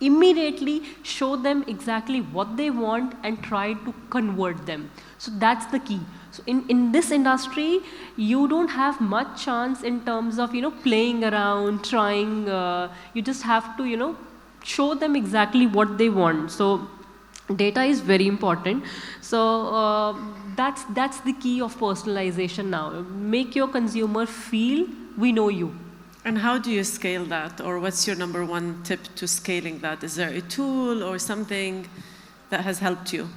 immediately show them exactly what they want and try to convert them. So that's the key. So in this industry, you don't have much chance in terms of, playing around, trying, you just have to, show them exactly what they want. So data is very important. So that's the key of personalization now. Make your consumer feel we know you. And how do you scale that? Or what's your number one tip to scaling that? Is there a tool or something that has helped you?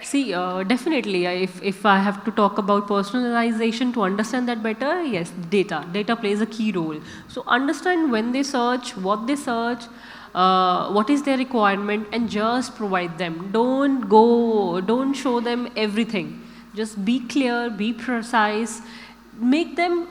See, definitely, if I have to talk about personalization to understand that better, yes, data. Data plays a key role. So understand when they search, what they search, what is their requirement, and just provide them. Don't show them everything. Just be clear, be precise, make them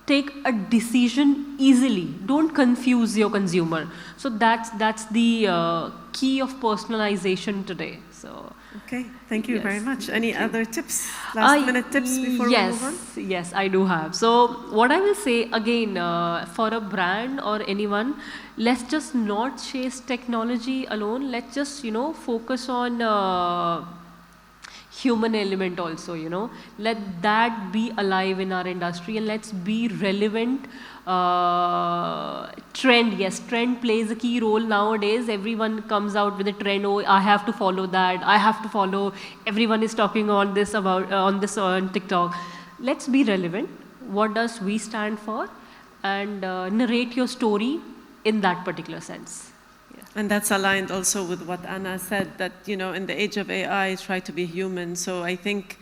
take a decision easily. Don't confuse your consumer. So that's the key of personalization today. So. Okay, thank you very much. Any other tips, minute tips before we move on? Yes, I do have. So what I will say again, for a brand or anyone, let's just not chase technology alone. Let's just, focus on human element also, Let that be alive in our industry, and let's be relevant. Trend, yes, trend plays a key role nowadays. Everyone comes out with a trend. Oh, I have to follow that. I have to follow. Everyone is talking on this on TikTok. Let's be relevant. What does we stand for? And narrate your story in that particular sense. And that's aligned also with what Anna said, that, in the age of AI, try to be human. So I think,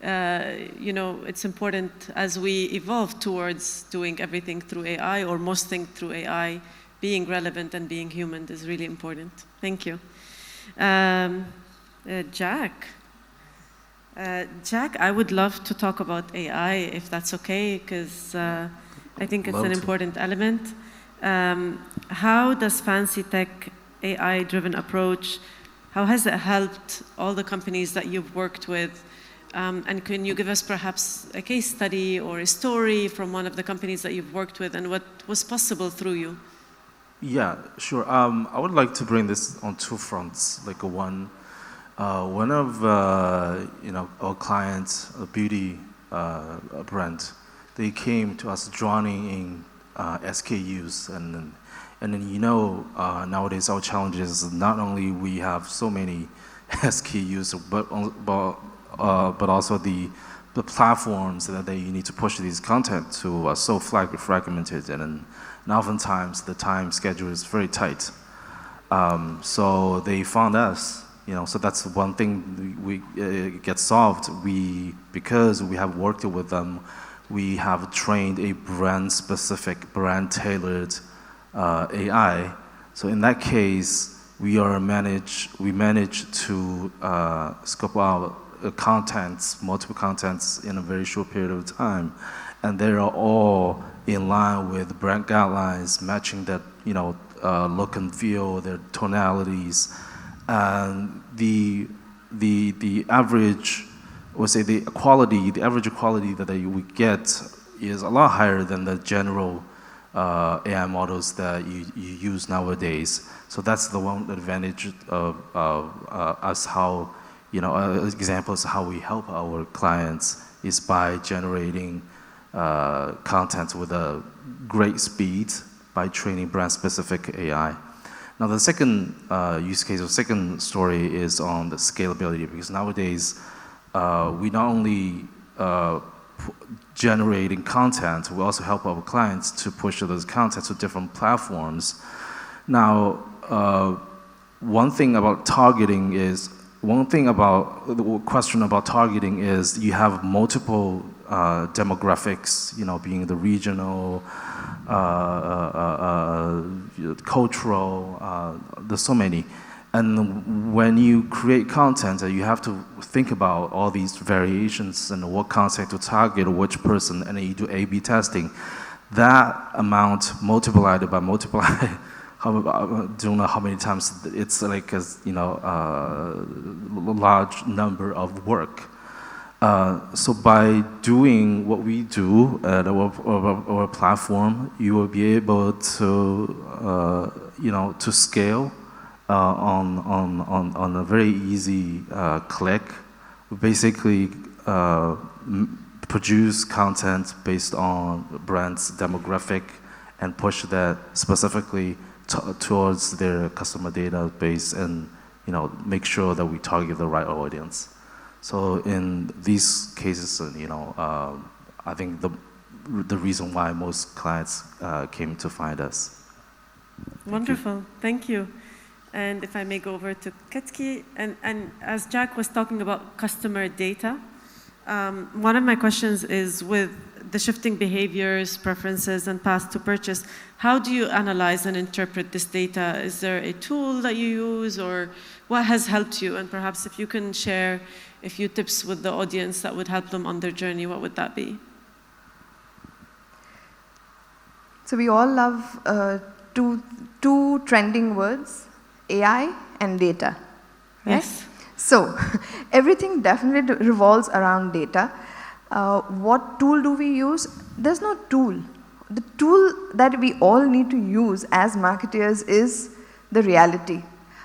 it's important as we evolve towards doing everything through AI, or most things through AI, being relevant and being human is really important. Thank you. Jack, I would love to talk about AI, if that's okay, because I think it's an important element. How does Fancy Tech AI-driven approach, how has it helped all the companies that you've worked with? And can you give us perhaps a case study or a story from one of the companies that you've worked with and what was possible through you? Yeah, sure. I would like to bring this on two fronts. Like one of our clients, a beauty brand, they came to us drawing in SKUs, and then nowadays our challenge is not only we have so many SKUs, but also the platforms that they need to push these content to are so fragmented, and oftentimes the time schedule is very tight. So they found us, so that's one thing we get solved. Because we have worked with them, we have trained a brand-specific, brand-tailored AI. So in that case, we manage to scope out multiple contents in a very short period of time, and they are all in line with brand guidelines, matching that look and feel, their tonalities, and the average, we'll say the average quality that we get is a lot higher than the general AI models that you use nowadays. So that's the one advantage of us, how, examples of how we help our clients is by generating content with a great speed by training brand-specific AI. Now the second use case or second story is on the scalability, because nowadays we not only generating content, we also help our clients to push those content to different platforms. Now, one thing about the question about targeting is you have multiple demographics, being the regional, cultural, there's so many. And when you create content, you have to think about all these variations and what content to target, which person, and then you do A/B testing. That amount multiplied by I don't know how many times, it's like a large number of work. So by doing what we do at our platform, you will be able to, to scale on a very easy click. We basically produce content based on brand's demographic and push that specifically towards their customer database and make sure that we target the right audience. So in these cases, I think the reason why most clients came to find us. Wonderful, thank you. And if I may go over to Ketki, and as Jack was talking about customer data, one of my questions is with the shifting behaviors, preferences, and path to purchase, how do you analyze and interpret this data? Is there a tool that you use, or what has helped you? And perhaps if you can share a few tips with the audience that would help them on their journey, what would that be? So we all love two trending words, AI and data, right? Yes. So everything definitely revolves around data. What tool do we use? There's no tool. The tool that we all need to use as marketers is the reality.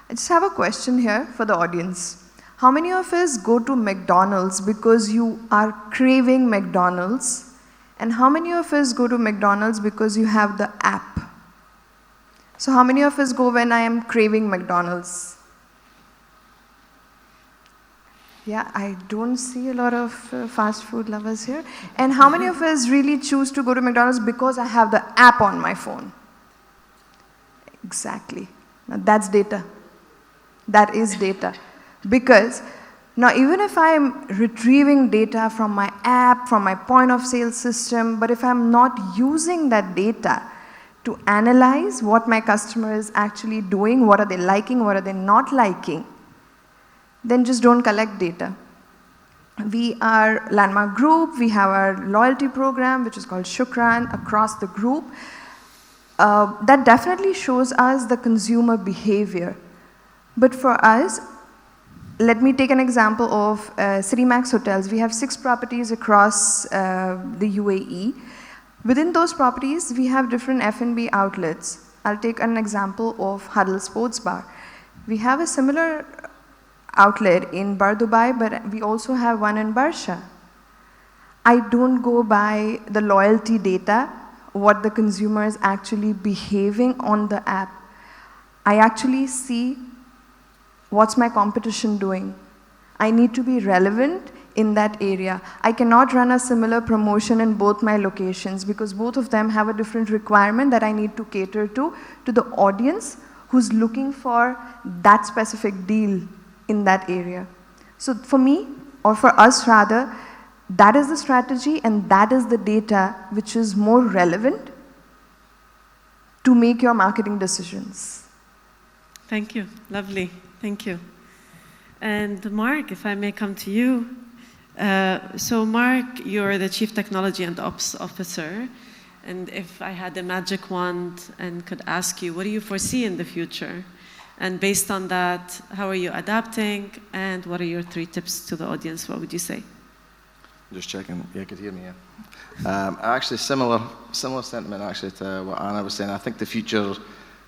I just have a question here for the audience. How many of us go to McDonald's because you are craving McDonald's? And how many of us go to McDonald's because you have the app? So how many of us go when I am craving McDonald's? Yeah, I don't see a lot of fast food lovers here. And how many of us really choose to go to McDonald's because I have the app on my phone? Exactly. Now that's data. That is data. Because now even if I'm retrieving data from my app, from my point of sale system, but if I'm not using that data to analyze what my customer is actually doing, what are they liking, what are they not liking, then just don't collect data. We are Landmark Group, we have our loyalty program, which is called Shukran, across the group. That definitely shows us the consumer behavior. But for us, let me take an example of CityMax Hotels. We have 6 properties across the UAE. Within those properties, we have different F&B outlets. I'll take an example of Huddle Sports Bar. We have a similar outlet in Bar Dubai, but we also have one in Barsha. I don't go by the loyalty data, what the consumer is actually behaving on the app. I actually see what's my competition doing. I need to be relevant in that area. I cannot run a similar promotion in both my locations because both of them have a different requirement that I need to cater to the audience who's looking for that specific deal in that area. So for me, or for us rather, that is the strategy and that is the data which is more relevant to make your marketing decisions. Thank you, lovely, thank you. And Mark, if I may come to you. So Mark, you're the Chief Technology and Ops Officer. And if I had a magic wand and could ask you, what do you foresee in the future? And based on that, how are you adapting? And what are your 3 tips to the audience? What would you say? Just checking. Yeah, you could hear me. Yeah. Actually, similar sentiment actually to what Anna was saying. I think the future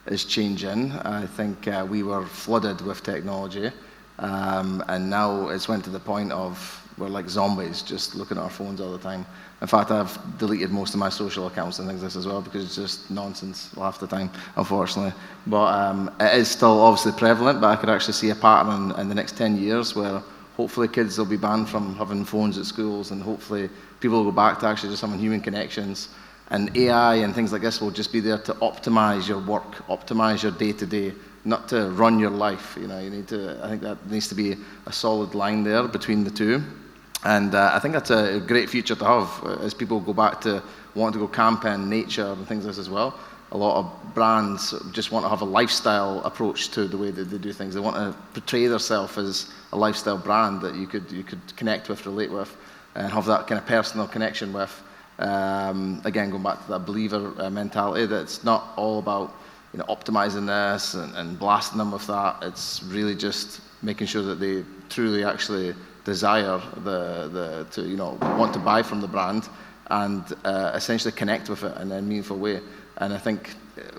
is changing. I think we were flooded with technology, and now it's went to the point of we're like zombies, just looking at our phones all the time. In fact, I've deleted most of my social accounts and things like this as well because it's just nonsense half the time, unfortunately. But it is still obviously prevalent, but I could actually see a pattern in the next 10 years where hopefully kids will be banned from having phones at schools, and hopefully people will go back to actually just having human connections. And AI and things like this will just be there to optimize your work, optimize your day-to-day, not to run your life. You know, you need to, I think that needs to be a solid line there between the two. And I think that's a great future to have as people go back to wanting to go camping, nature, and things like this as well. A lot of brands just want to have a lifestyle approach to the way that they do things. They want to portray themselves as a lifestyle brand that you could connect with, relate with, and have that kind of personal connection with. Again, going back to that believer mentality, that it's not all about optimizing this and blasting them with that. It's really just making sure that they truly actually desire to want to buy from the brand and essentially connect with it in a meaningful way. And I think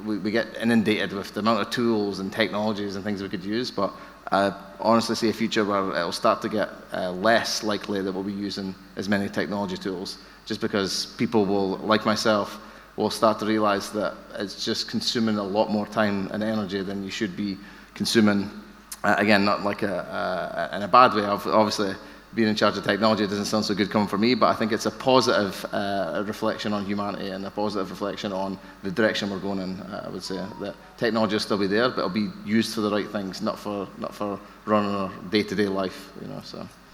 we get inundated with the amount of tools and technologies and things we could use, but I honestly see a future where it'll start to get less likely that we'll be using as many technology tools, just because people will, like myself, will start to realize that it's just consuming a lot more time and energy than you should be consuming. Again, not like in a bad way. Obviously, being in charge of technology doesn't sound so good coming from me, but I think it's a positive reflection on humanity and a positive reflection on the direction we're going in. I would say that technology will still be there, but it'll be used for the right things, not for running our day-to-day life.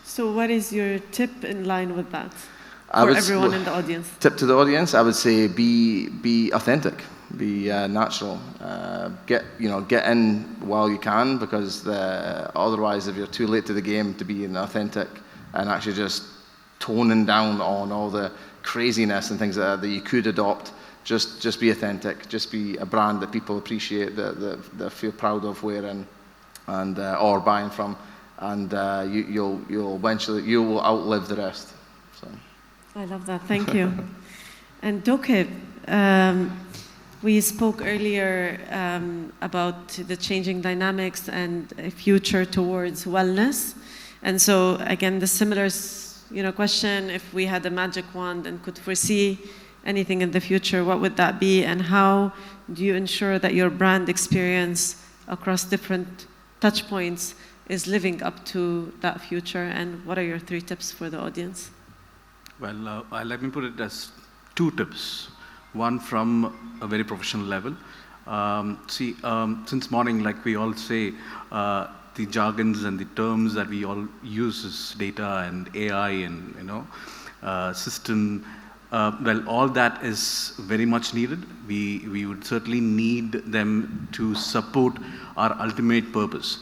So what is your tip in line with that for everyone in the audience? Tip to the audience, I would say be authentic, be natural. Get in while you can, because otherwise, if you're too late to the game to be authentic and actually just toning down on all the craziness and things that you could adopt, just be authentic. Just be a brand that people appreciate, that feel proud of wearing and or buying from, and you will outlive the rest. So. I love that. Thank you. And Doke, we spoke earlier about the changing dynamics and a future towards wellness. And so, again, the similar question, if we had a magic wand and could foresee anything in the future, what would that be? And how do you ensure that your brand experience across different touch points is living up to that future? And what are your 3 tips for the audience? Well, let me put it as 2 tips. One from a very professional level. Since morning, like we all say, the jargons and the terms that we all use is data and AI and system. Well, all that is very much needed. We would certainly need them to support our ultimate purpose.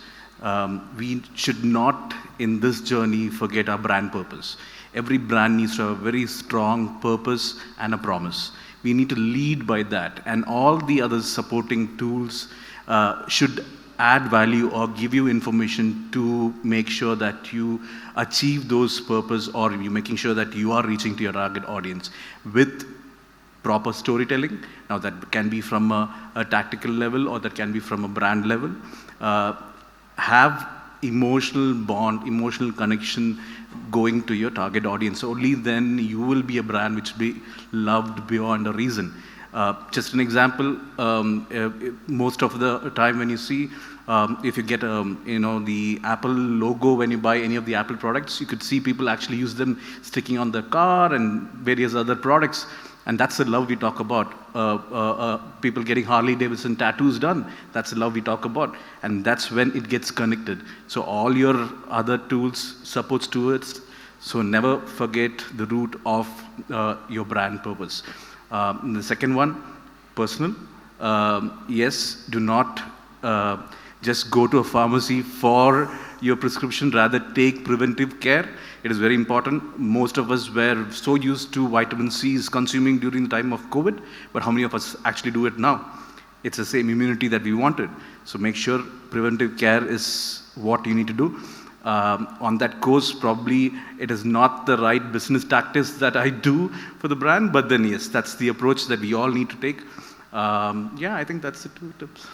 We should not, in this journey, forget our brand purpose. Every brand needs to have a very strong purpose and a promise. We need to lead by that, and all the other supporting tools should add value or give you information to make sure that you achieve those purpose, or you're making sure that you are reaching to your target audience with proper storytelling. Now that can be from a tactical level, or that can be from a brand level. Have emotional bond, emotional connection going to your target audience. Only then you will be a brand which will be loved beyond a reason. Just an example, most of the time when you see, if you get the Apple logo when you buy any of the Apple products, you could see people actually use them sticking on the car and various other products. And that's the love we talk about. People getting Harley Davidson tattoos done, that's the love we talk about. And that's when it gets connected. So all your other tools supports towards, so never forget the root of your brand purpose. The second one, personal. Yes, do not just go to a pharmacy for your prescription, rather take preventive care. It is very important. Most of us were so used to vitamin C's consuming during the time of COVID, but how many of us actually do it now? It's the same immunity that we wanted. So make sure preventive care is what you need to do. on that course, probably it is not the right business tactics that I do for the brand, but then yes, that's the approach that we all need to take. Yeah, I think that's the 2 tips.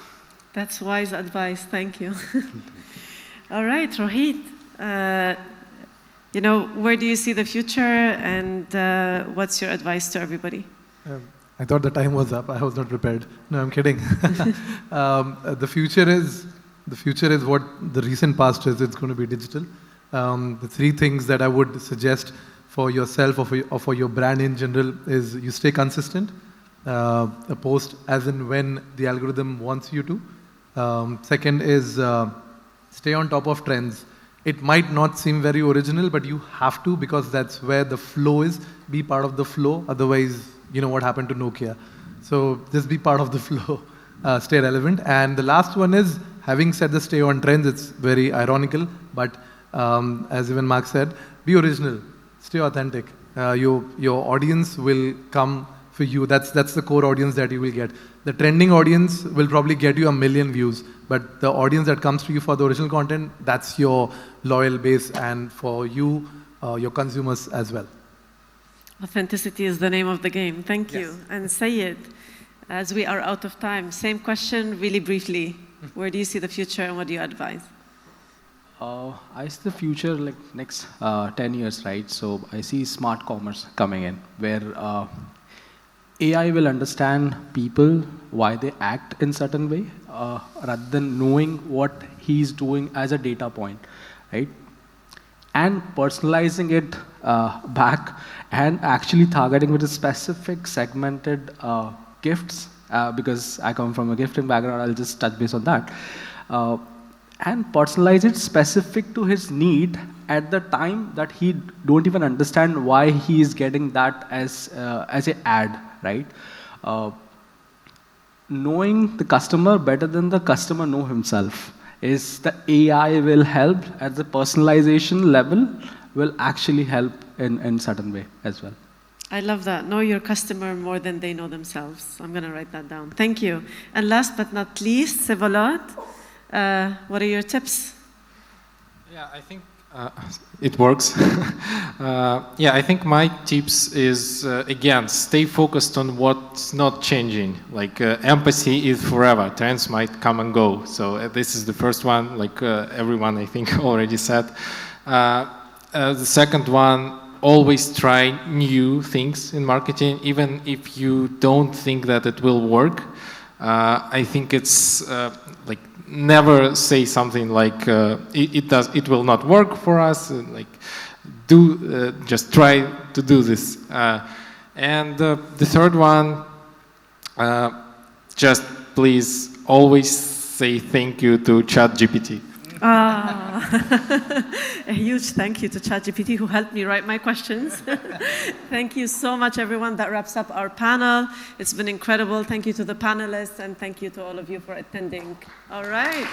That's wise advice. Thank you. All right, Rohit. Where do you see the future, and what's your advice to everybody? I thought the time was up. I was not prepared. No, I'm kidding. The future is what the recent past is. It's going to be digital. The 3 things that I would suggest for yourself or for your brand in general is you stay consistent. Post as and when the algorithm wants you to. Second is stay on top of trends. It might not seem very original, but you have to, because that's where the flow is. Be part of the flow. Otherwise, you know what happened to Nokia. So just be part of the flow. Stay relevant. And the last one is, having said the stay on trends, it's very ironical, but as even Mark said, be original. Stay authentic. Your audience will come for you. That's the core audience that you will get. The trending audience will probably get you 1 million views, but the audience that comes to you for the original content, that's your loyal base, and for you, your consumers as well. Authenticity is the name of the game. Thank you. And Sayed, as we are out of time, same question really briefly. Where do you see the future and what do you advise? I see the future like next 10 years, right? So I see smart commerce coming in, where AI will understand people, why they act in certain way, rather than knowing what he's doing as a data point, right? And personalizing it back and actually targeting with a specific segmented gifts, because I come from a gifting background, I'll just touch base on that. And personalize it specific to his need at the time that he don't even understand why he is getting that as an ad, right? Knowing the customer better than the customer know himself is the AI will help at the personalization level, will actually help in certain way as well. I love that. Know your customer more than they know themselves. I'm going to write that down. Thank you. And last but not least, Sevalot, what are your tips? Yeah, I think it works. Yeah, I think my tips is, again, stay focused on what's not changing. Like empathy is forever. Trends might come and go. So this is the first one, like everyone I think already said. The second one, always try new things in marketing, even if you don't think that it will work. I think it's like never say something like it will not work for us. Like just try to do this. And the third one, just please always say thank you to ChatGPT. A huge thank you to ChatGPT who helped me write my questions. Thank you so much, everyone. That wraps up our panel. It's been incredible. Thank you to the panelists, and thank you to all of you for attending. All right.